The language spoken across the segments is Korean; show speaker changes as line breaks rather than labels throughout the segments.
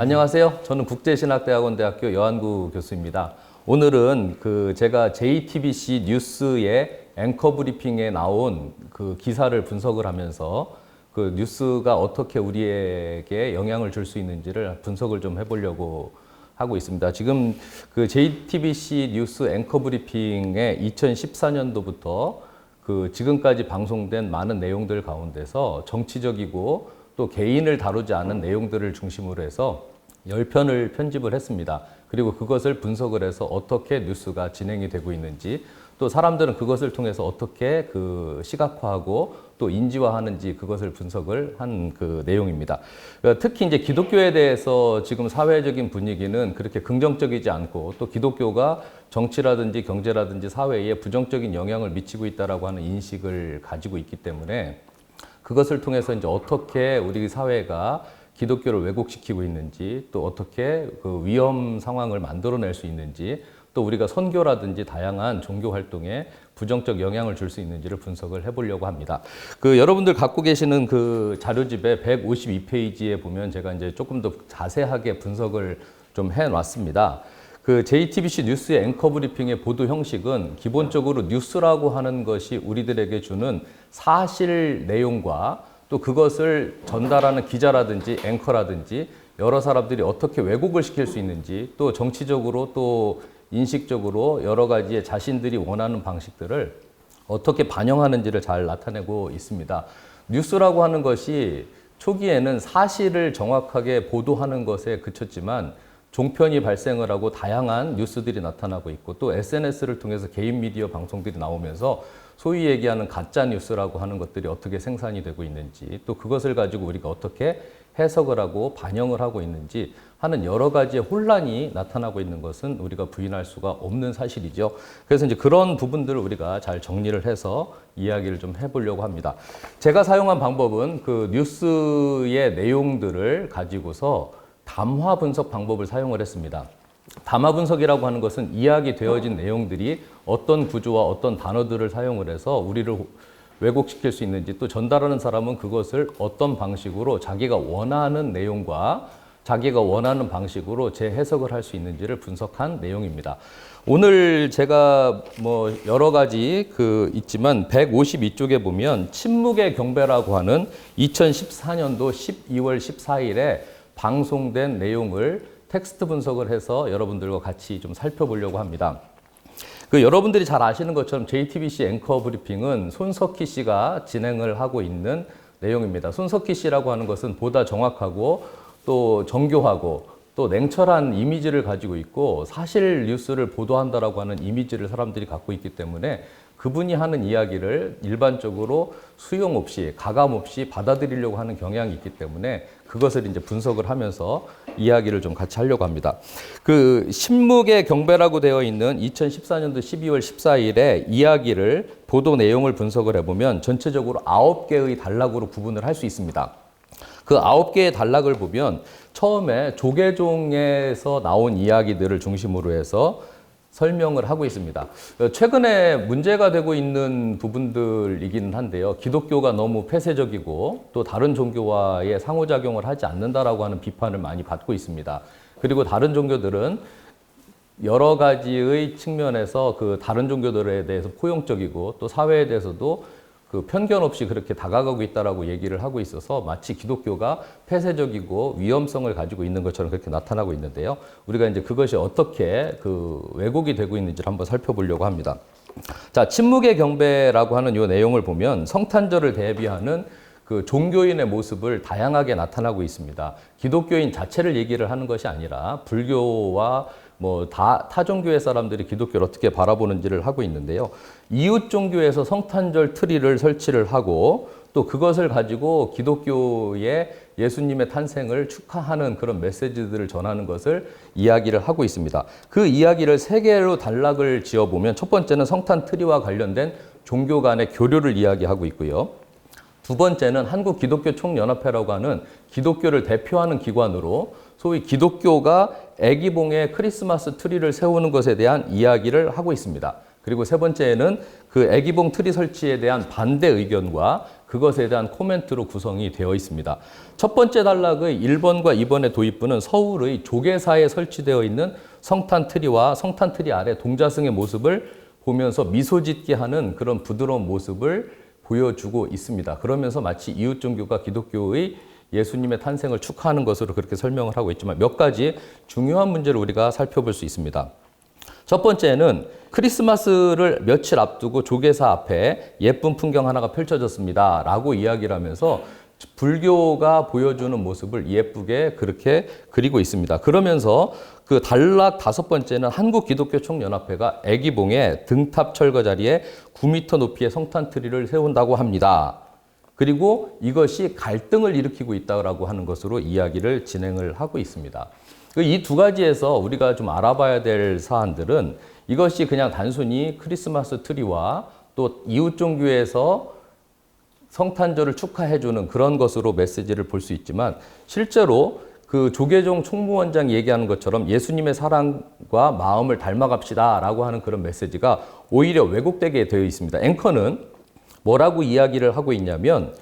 안녕하세요. 저는 국제신학대학원대학교 여한구 교수입니다. 오늘은 제가 JTBC 뉴스의 앵커 브리핑에 나온 그 기사를 분석을 하면서 그 뉴스가 어떻게 우리에게 영향을 줄 수 있는지를 분석을 좀 해보려고 하고 있습니다. 지금 그 JTBC 뉴스 앵커 브리핑의 2014년도부터 그 지금까지 방송된 많은 내용들 가운데서 정치적이고 또 개인을 다루지 않은 내용들을 중심으로 해서 10편을 편집을 했습니다. 그리고 그것을 분석을 해서 어떻게 뉴스가 진행이 되고 있는지, 또 사람들은 그것을 통해서 어떻게 그 시각화하고 또 인지화하는지 그것을 분석을 한 그 내용입니다. 특히 이제 기독교에 대해서 지금 사회적인 분위기는 그렇게 긍정적이지 않고, 또 기독교가 정치라든지 경제라든지 사회에 부정적인 영향을 미치고 있다라고 하는 인식을 가지고 있기 때문에 그것을 통해서 이제 어떻게 우리 사회가 기독교를 왜곡시키고 있는지, 또 어떻게 그 위험 상황을 만들어낼 수 있는지, 또 우리가 선교라든지 다양한 종교 활동에 부정적 영향을 줄 수 있는지를 분석을 해보려고 합니다. 여러분들 갖고 계시는 그 자료집의 152페이지에 보면 제가 이제 조금 더 자세하게 분석을 좀 해놨습니다. 그 JTBC 뉴스의 앵커 브리핑의 보도 형식은 기본적으로 뉴스라고 하는 것이 우리들에게 주는 사실 내용과 또 그것을 전달하는 기자라든지 앵커라든지 여러 사람들이 어떻게 왜곡을 시킬 수 있는지, 또 정치적으로 또 인식적으로 여러 가지의 자신들이 원하는 방식들을 어떻게 반영하는지를 잘 나타내고 있습니다. 뉴스라고 하는 것이 초기에는 사실을 정확하게 보도하는 것에 그쳤지만 종편이 발생을 하고 다양한 뉴스들이 나타나고 있고, 또 SNS를 통해서 개인 미디어 방송들이 나오면서 소위 얘기하는 가짜 뉴스라고 하는 것들이 어떻게 생산이 되고 있는지, 또 그것을 가지고 우리가 어떻게 해석을 하고 반영을 하고 있는지 하는 여러 가지의 혼란이 나타나고 있는 것은 우리가 부인할 수가 없는 사실이죠. 그래서 이제 그런 부분들을 우리가 잘 정리를 해서 이야기를 좀 해보려고 합니다. 제가 사용한 방법은 그 뉴스의 내용들을 가지고서 담화 분석 방법을 사용을 했습니다. 담화 분석이라고 하는 것은 이야기되어진 내용들이 어떤 구조와 어떤 단어들을 사용을 해서 우리를 왜곡시킬 수 있는지, 또 전달하는 사람은 그것을 어떤 방식으로 자기가 원하는 내용과 자기가 원하는 방식으로 재해석을 할 수 있는지를 분석한 내용입니다. 오늘 제가 뭐 여러 가지 있지만 152쪽에 보면 침묵의 경배라고 하는 2014년도 12월 14일에 방송된 내용을 텍스트 분석을 해서 여러분들과 같이 좀 살펴보려고 합니다. 여러분들이 잘 아시는 것처럼 JTBC 앵커 브리핑은 손석희 씨가 진행을 하고 있는 내용입니다. 손석희 씨라고 하는 것은 보다 정확하고 또 정교하고 또 냉철한 이미지를 가지고 있고, 사실 뉴스를 보도한다라고 하는 이미지를 사람들이 갖고 있기 때문에 그분이 하는 이야기를 일반적으로 수용 없이 가감 없이 받아들이려고 하는 경향이 있기 때문에 그것을 이제 분석을 하면서 이야기를 좀 같이 하려고 합니다. 신묵의 경배라고 되어 있는 2014년도 12월 14일에 이야기를 보도 내용을 분석을 해보면 전체적으로 9개의 단락으로 구분을 할 수 있습니다. 그 9개의 단락을 보면 처음에 조계종에서 나온 이야기들을 중심으로 해서 설명을 하고 있습니다. 최근에 문제가 되고 있는 부분들이긴 한데요. 기독교가 너무 폐쇄적이고 또 다른 종교와의 상호작용을 하지 않는다라고 하는 비판을 많이 받고 있습니다. 그리고 다른 종교들은 여러 가지의 측면에서 그 다른 종교들에 대해서 포용적이고 또 사회에 대해서도 편견 없이 그렇게 다가가고 있다라고 얘기를 하고 있어서 마치 기독교가 폐쇄적이고 위험성을 가지고 있는 것처럼 그렇게 나타나고 있는데요. 우리가 이제 그것이 어떻게 왜곡이 되고 있는지를 한번 살펴보려고 합니다. 자, 침묵의 경배라고 하는 이 내용을 보면 성탄절을 대비하는 종교인의 모습을 다양하게 나타나고 있습니다. 기독교인 자체를 얘기를 하는 것이 아니라 불교와 타 종교의 사람들이 기독교를 어떻게 바라보는지를 하고 있는데요. 이웃 종교에서 성탄절 트리를 설치를 하고 또 그것을 가지고 기독교의 예수님의 탄생을 축하하는 그런 메시지들을 전하는 것을 이야기를 하고 있습니다. 그 이야기를 3개로 단락을 지어보면 첫 번째는 성탄 트리와 관련된 종교 간의 교류를 이야기하고 있고요. 두 번째는 한국 기독교 총연합회라고 하는 기독교를 대표하는 기관으로 소위 기독교가 애기봉에 크리스마스 트리를 세우는 것에 대한 이야기를 하고 있습니다. 그리고 세 번째는 그 애기봉 트리 설치에 대한 반대 의견과 그것에 대한 코멘트로 구성이 되어 있습니다. 첫 번째 단락의 1번과 2번의 도입부는 서울의 조계사에 설치되어 있는 성탄 트리와 성탄 트리 아래 동자승의 모습을 보면서 미소 짓게 하는 그런 부드러운 모습을 보여주고 있습니다. 그러면서 마치 이웃 종교가 기독교의 예수님의 탄생을 축하하는 것으로 그렇게 설명을 하고 있지만 몇 가지 중요한 문제를 우리가 살펴볼 수 있습니다. 첫 번째는 크리스마스를 며칠 앞두고 조계사 앞에 예쁜 풍경 하나가 펼쳐졌습니다 라고 이야기를 하면서 불교가 보여주는 모습을 예쁘게 그렇게 그리고 있습니다. 그러면서 그 단락 5번째는 한국기독교총연합회가 애기봉에 등탑 철거 자리에 9m 높이의 성탄 트리를 세운다고 합니다. 그리고 이것이 갈등을 일으키고 있다고 하는 것으로 이야기를 진행을 하고 있습니다. 이 두 가지에서 우리가 좀 알아봐야 될 사안들은 이것이 그냥 단순히 크리스마스 트리와 또 이웃 종교에서 성탄절을 축하해주는 그런 것으로 메시지를 볼 수 있지만 실제로 그 조계종 총무원장이 얘기하는 것처럼 예수님의 사랑과 마음을 닮아갑시다 라고 하는 그런 메시지가 오히려 왜곡되게 되어 있습니다. 앵커는 뭐라고 이야기를 하고 있냐면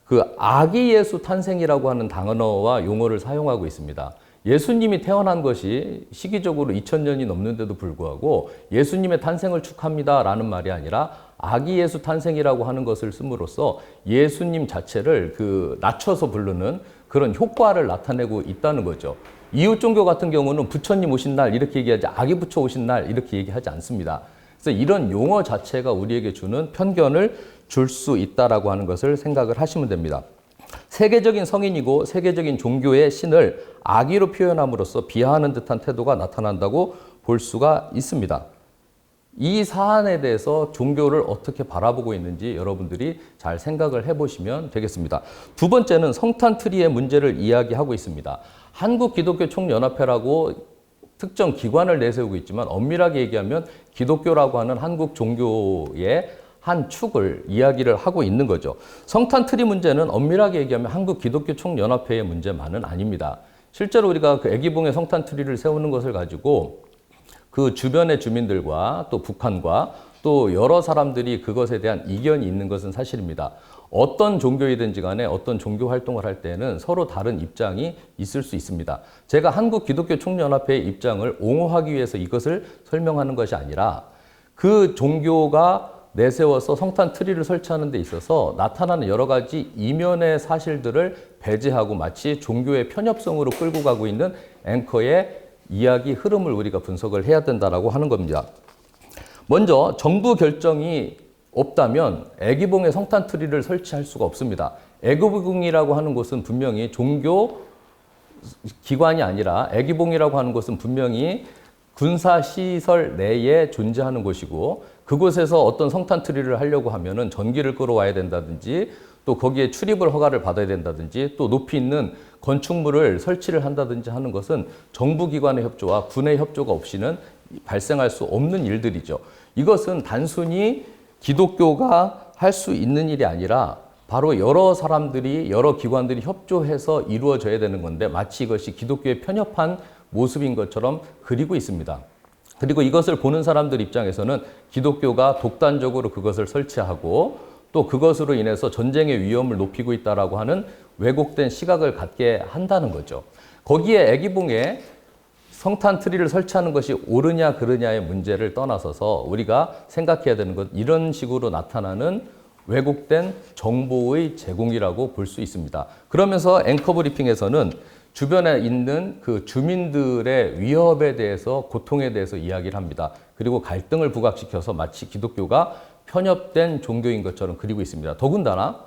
그 아기 예수 탄생이라고 하는 단어와 용어를 사용하고 있습니다. 예수님이 태어난 것이 시기적으로 2000년이 넘는데도 불구하고 예수님의 탄생을 축하합니다 라는 말이 아니라 아기 예수 탄생이라고 하는 것을 씀으로써 예수님 자체를 그 낮춰서 부르는 그런 효과를 나타내고 있다는 거죠. 이웃 종교 같은 경우는 부처님 오신 날 이렇게 얘기하지 아기 부처 오신 날 이렇게 얘기하지 않습니다. 그래서 이런 용어 자체가 우리에게 주는 편견을 줄 수 있다라고 하는 것을 생각을 하시면 됩니다. 세계적인 성인이고 세계적인 종교의 신을 아기로 표현함으로써 비하하는 듯한 태도가 나타난다고 볼 수가 있습니다. 이 사안에 대해서 종교를 어떻게 바라보고 있는지 여러분들이 잘 생각을 해보시면 되겠습니다. 두 번째는 성탄 트리의 문제를 이야기하고 있습니다. 한국기독교총연합회라고 특정 기관을 내세우고 있지만 엄밀하게 얘기하면 기독교라고 하는 한국 종교의 한 축을 이야기를 하고 있는 거죠. 성탄 트리 문제는 엄밀하게 얘기하면 한국기독교총연합회의 문제만은 아닙니다. 실제로 우리가 그 애기봉에 성탄 트리를 세우는 것을 가지고 그 주변의 주민들과 또 북한과 또 여러 사람들이 그것에 대한 이견이 있는 것은 사실입니다. 어떤 종교이든지 간에 어떤 종교 활동을 할 때는 서로 다른 입장이 있을 수 있습니다. 제가 한국기독교총연합회의 입장을 옹호하기 위해서 이것을 설명하는 것이 아니라 그 종교가 내세워서 성탄 트리를 설치하는 데 있어서 나타나는 여러 가지 이면의 사실들을 배제하고 마치 종교의 편협성으로 끌고 가고 있는 앵커의 이야기 흐름을 우리가 분석을 해야 된다라고 하는 겁니다. 먼저 정부 결정이 없다면 애기봉에 성탄 트리를 설치할 수가 없습니다. 애기봉이라고 하는 곳은 분명히 종교 기관이 아니라 애기봉이라고 하는 곳은 분명히 군사시설 내에 존재하는 곳이고 그곳에서 어떤 성탄 트리를 하려고 하면은 전기를 끌어와야 된다든지 또 거기에 출입을 허가를 받아야 된다든지 또 높이 있는 건축물을 설치를 한다든지 하는 것은 정부기관의 협조와 군의 협조가 없이는 발생할 수 없는 일들이죠. 이것은 단순히 기독교가 할 수 있는 일이 아니라 바로 여러 사람들이 여러 기관들이 협조해서 이루어져야 되는 건데 마치 이것이 기독교의 편협한 모습인 것처럼 그리고 있습니다. 그리고 이것을 보는 사람들 입장에서는 기독교가 독단적으로 그것을 설치하고 또 그것으로 인해서 전쟁의 위험을 높이고 있다라고 하는 왜곡된 시각을 갖게 한다는 거죠. 거기에 애기봉에 성탄 트리를 설치하는 것이 옳으냐 그르냐의 문제를 떠나서서 우리가 생각해야 되는 것 이런 식으로 나타나는 왜곡된 정보의 제공이라고 볼 수 있습니다. 그러면서 앵커 브리핑에서는 주변에 있는 그 주민들의 위협에 대해서 고통에 대해서 이야기를 합니다. 그리고 갈등을 부각시켜서 마치 기독교가 편협된 종교인 것처럼 그리고 있습니다. 더군다나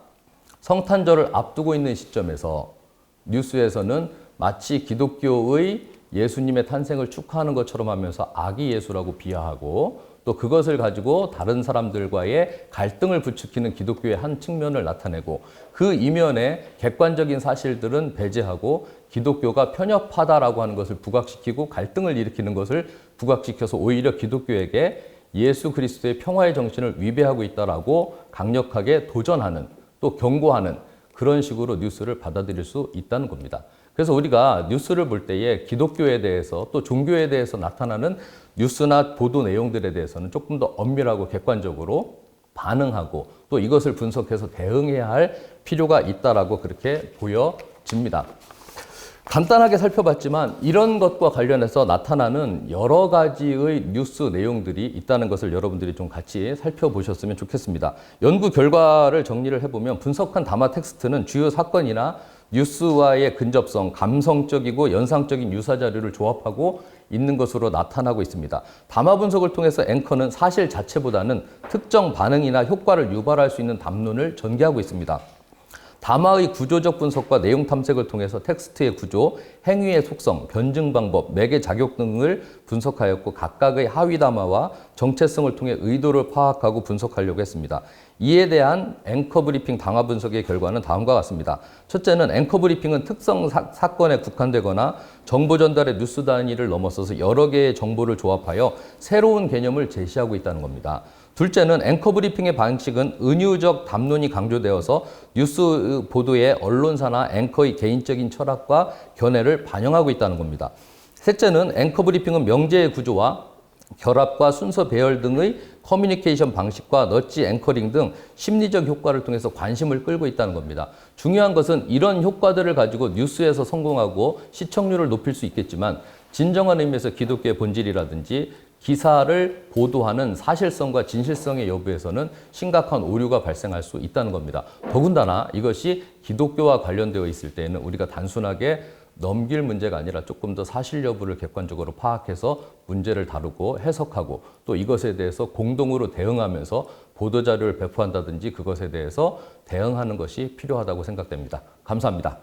성탄절을 앞두고 있는 시점에서 뉴스에서는 마치 기독교의 예수님의 탄생을 축하하는 것처럼 하면서 아기 예수라고 비하하고 또 그것을 가지고 다른 사람들과의 갈등을 부추기는 기독교의 한 측면을 나타내고 그 이면에 객관적인 사실들은 배제하고 기독교가 편협하다라고 하는 것을 부각시키고 갈등을 일으키는 것을 부각시켜서 오히려 기독교에게 예수 그리스도의 평화의 정신을 위배하고 있다라고 강력하게 도전하는 또 경고하는 그런 식으로 뉴스를 받아들일 수 있다는 겁니다. 그래서 우리가 뉴스를 볼 때에 기독교에 대해서 또 종교에 대해서 나타나는 뉴스나 보도 내용들에 대해서는 조금 더 엄밀하고 객관적으로 반응하고 또 이것을 분석해서 대응해야 할 필요가 있다라고 그렇게 보여집니다. 간단하게 살펴봤지만 이런 것과 관련해서 나타나는 여러 가지의 뉴스 내용들이 있다는 것을 여러분들이 좀 같이 살펴보셨으면 좋겠습니다. 연구 결과를 정리를 해보면 분석한 담화 텍스트는 주요 사건이나 뉴스와의 근접성, 감성적이고 연상적인 유사 자료를 조합하고 있는 것으로 나타나고 있습니다. 담화 분석을 통해서 앵커는 사실 자체보다는 특정 반응이나 효과를 유발할 수 있는 담론을 전개하고 있습니다. 담화의 구조적 분석과 내용 탐색을 통해서 텍스트의 구조, 행위의 속성, 변증 방법, 매개 자격 등을 분석하였고 각각의 하위 담화와 정체성을 통해 의도를 파악하고 분석하려고 했습니다. 이에 대한 앵커 브리핑 담화 분석의 결과는 다음과 같습니다. 첫째는 앵커 브리핑은 특정 사건에 국한되거나 정보 전달의 뉴스 단위를 넘어서서 여러 개의 정보를 조합하여 새로운 개념을 제시하고 있다는 겁니다. 둘째는 앵커 브리핑의 방식은 은유적 담론이 강조되어서 뉴스 보도의 언론사나 앵커의 개인적인 철학과 견해를 반영하고 있다는 겁니다. 셋째는 앵커 브리핑은 명제의 구조와 결합과 순서 배열 등의 커뮤니케이션 방식과 넛지 앵커링 등 심리적 효과를 통해서 관심을 끌고 있다는 겁니다. 중요한 것은 이런 효과들을 가지고 뉴스에서 성공하고 시청률을 높일 수 있겠지만 진정한 의미에서 기독교의 본질이라든지 기사를 보도하는 사실성과 진실성의 여부에서는 심각한 오류가 발생할 수 있다는 겁니다. 더군다나 이것이 기독교와 관련되어 있을 때에는 우리가 단순하게 넘길 문제가 아니라 조금 더 사실 여부를 객관적으로 파악해서 문제를 다루고 해석하고 또 이것에 대해서 공동으로 대응하면서 보도자료를 배포한다든지 그것에 대해서 대응하는 것이 필요하다고 생각됩니다. 감사합니다.